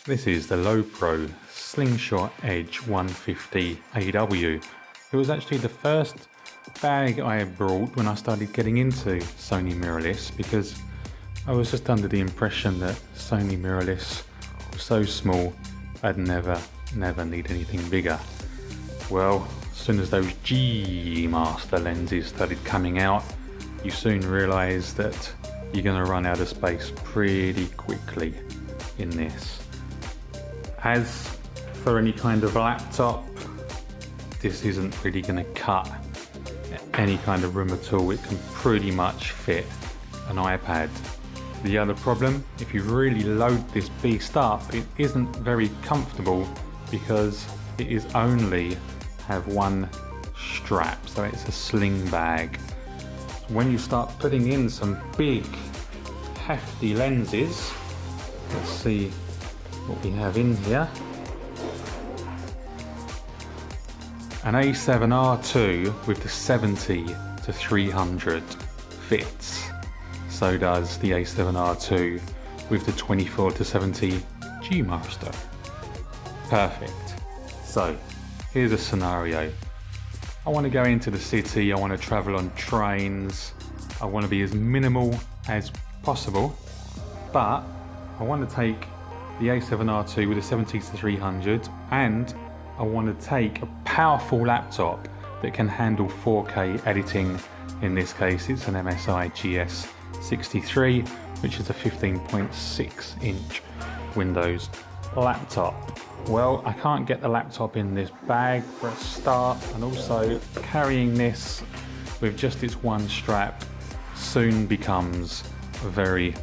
This is the Low Pro Slingshot Edge 150 AW. It was actually the first bag I brought when I started getting into Sony mirrorless, because I was just under the impression that Sony mirrorless was so small I'd never need anything bigger. Well, as soon as those G Master lenses started coming out, you soon realise that you're going to run out of space pretty quickly in this. As for any kind of laptop, this isn't really going to cut any kind of room at all. It can pretty much fit an iPad. The other problem, if you really load this beast up, it isn't very comfortable because it is only have one strap, so it's a sling bag. When you start putting in some big hefty lenses, let's see what we have in here. An A7R2 with the 70 to 300 fits. So does the A7R2 with the 24 to 70 G Master. Perfect. So here's a scenario. I want to go into the city, I want to travel on trains, I want to be as minimal as possible, but I want to take the A7R2 with a 70 to 300, and I want to take a powerful laptop that can handle 4K editing. In this case it's an MSI GS63, which is a 15.6 inch Windows laptop. Well, I can't get the laptop in this bag for a start, and also carrying this with just its one strap soon becomes a very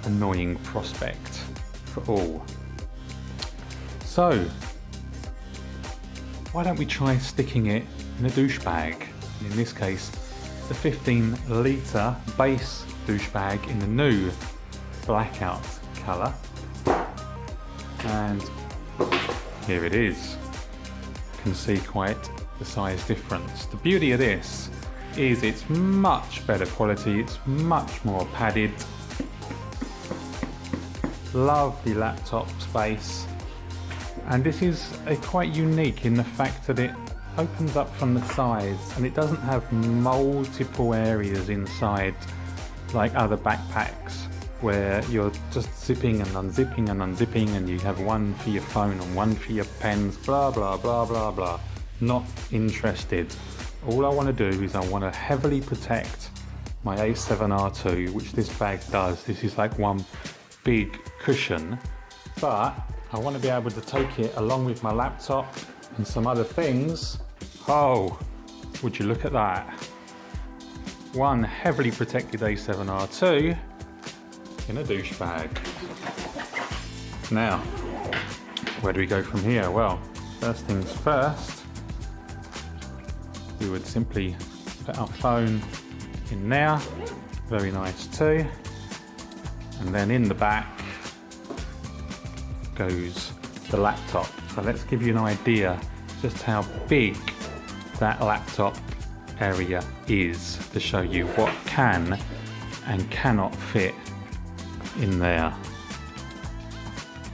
annoying prospect for all. So why don't we try sticking it in a douche bag? In this case, the 15 litre base douche bag in the new blackout colour. And here it is. You can see quite the size difference. The beauty of this is it's much better quality, it's much more padded. Lovely laptop space, and this is quite unique in the fact that it opens up from the sides and it doesn't have multiple areas inside like other backpacks where you're just zipping and unzipping and you have one for your phone and one for your pens, blah blah blah blah blah. Not interested. All I want to do is I want to heavily protect my A7R2, which this bag does. This is like one big cushion, but I want to be able to take it along with my laptop and some other things. Oh, would you look at that? One heavily protected A7R2 in a douche bag. Now, where do we go from here? Well, first things first, we would simply put our phone in there. Very nice too. And then in the back goes the laptop. So let's give you an idea just how big that laptop area is to show you what can and cannot fit in there.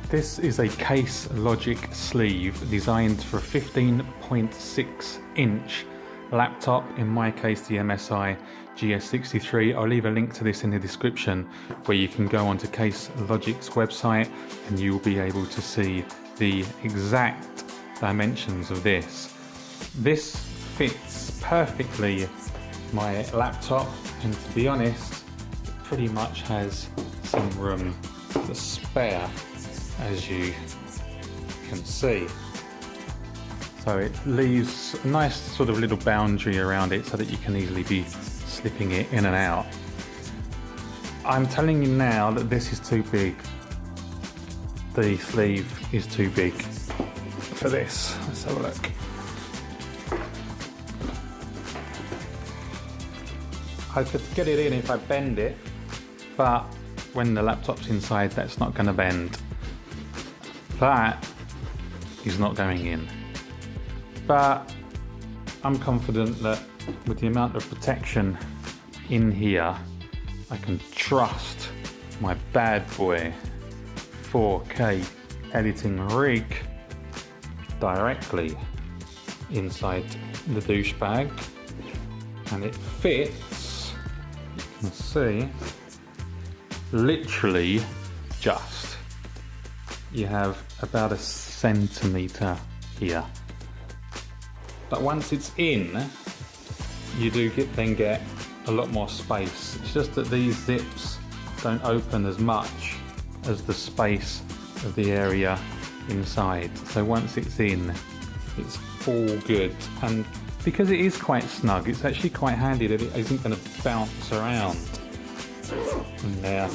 This is a Case Logic sleeve designed for a 15.6 inch laptop, in my case the MSI GS63. I'll leave a link to this in the description where you can go onto Case Logic's website and you'll be able to see the exact dimensions of this. This fits perfectly my laptop, and to be honest, it pretty much has some room to spare, as you can see. So it leaves a nice sort of little boundary around it so that you can easily be slipping it in and out. I'm telling you now that this is too big. The sleeve is too big for this. Let's have a look. I could get it in if I bend it, but when the laptop's inside, that's not going to bend. That is not going in. But I'm confident that with the amount of protection in here, I can trust my bad boy 4K editing rig directly inside the douche bag, and it fits, you can see, literally just. You have about a centimetre here, but once it's in, you do then get a lot more space. It's just that these zips don't open as much as the space of the area inside. So once it's in, it's all good. And because it is quite snug, it's actually quite handy that it isn't going to bounce around. And there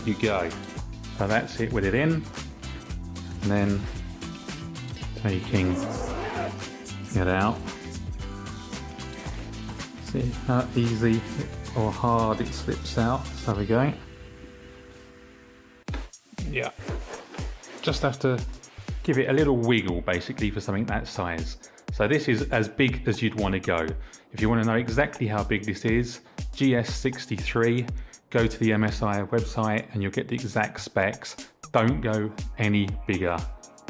you go. So that's it with it in. And then taking it out. See how easy or hard it slips out. So there we go. Yeah, just have to give it a little wiggle basically for something that size. So this is as big as you'd want to go. If you want to know exactly how big this is, GS63, go to the MSI website and you'll get the exact specs. Don't go any bigger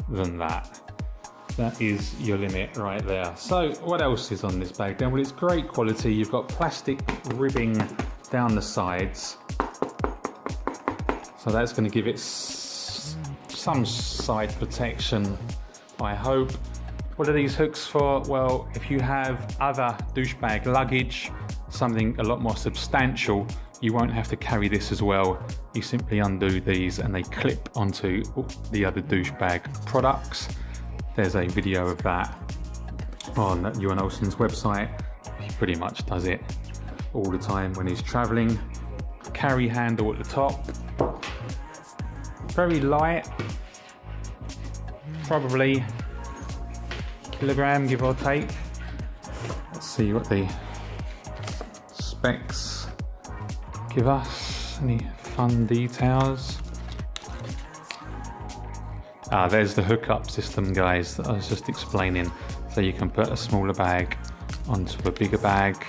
than that. That is your limit right there. So what else is on this bag then? Well, it's great quality. You've got plastic ribbing down the sides. So that's going to give it some side protection, I hope. What are these hooks for? Well, if you have other douche bag luggage, something a lot more substantial, you won't have to carry this as well. You simply undo these and they clip onto the other douche bag products. There's a video of that on Ewan Olsen's website. He pretty much does it all the time when he's traveling. Carry handle at the top. Very light, probably kilogram give or take. Let's see what the specs give us. Any fun details? There's the hookup system, guys, that I was just explaining. So you can put a smaller bag onto a bigger bag,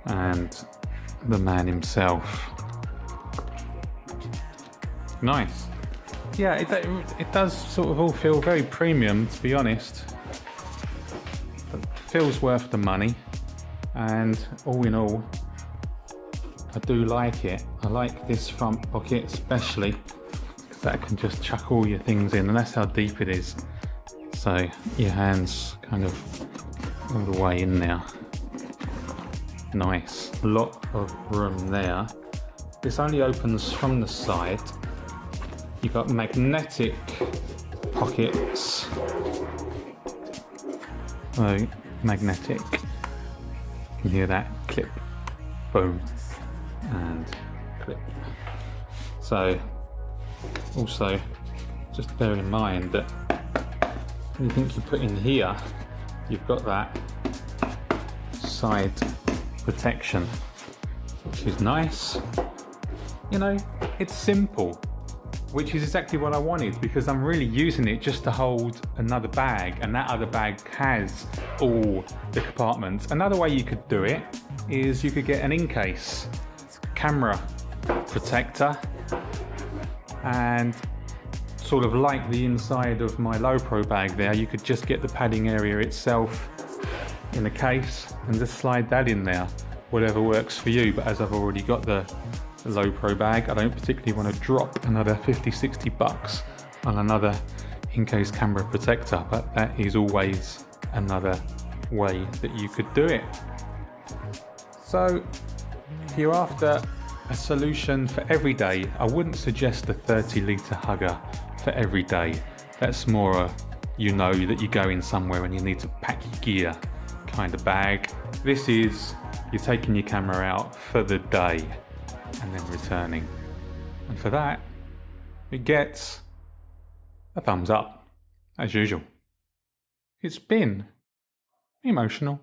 and the man himself. Nice. Yeah, it does sort of all feel very premium, to be honest. But feels worth the money, and all in all, I do like it. I like this front pocket especially, because that can just chuck all your things in, and that's how deep it is. So your hands kind of all the way in there. Nice. A lot of room there. This only opens from the side. You've got magnetic pockets. Oh, magnetic. You can hear that clip, boom, and clip. So, also, just bear in mind that anything you put in here, you've got that side protection, which is nice. You know, it's simple, which is exactly what I wanted, because I'm really using it just to hold another bag, and that other bag has all the compartments. Another way you could do it is you could get an in-case camera protector, and sort of like the inside of my low pro bag there, you could just get the padding area itself in a case and just slide that in there, whatever works for you. But as I've already got the low pro bag, I don't particularly want to drop another 50-60 bucks on another in-case camera protector, but that is always another way that you could do it. So if you're after a solution for every day, I wouldn't suggest the 30-litre hugger for every day. That's more a, you know that you're going somewhere and you need to pack your gear kind of bag. This is, you're taking your camera out for the day and then returning. And for that, it gets a thumbs up, as usual. It's been emotional.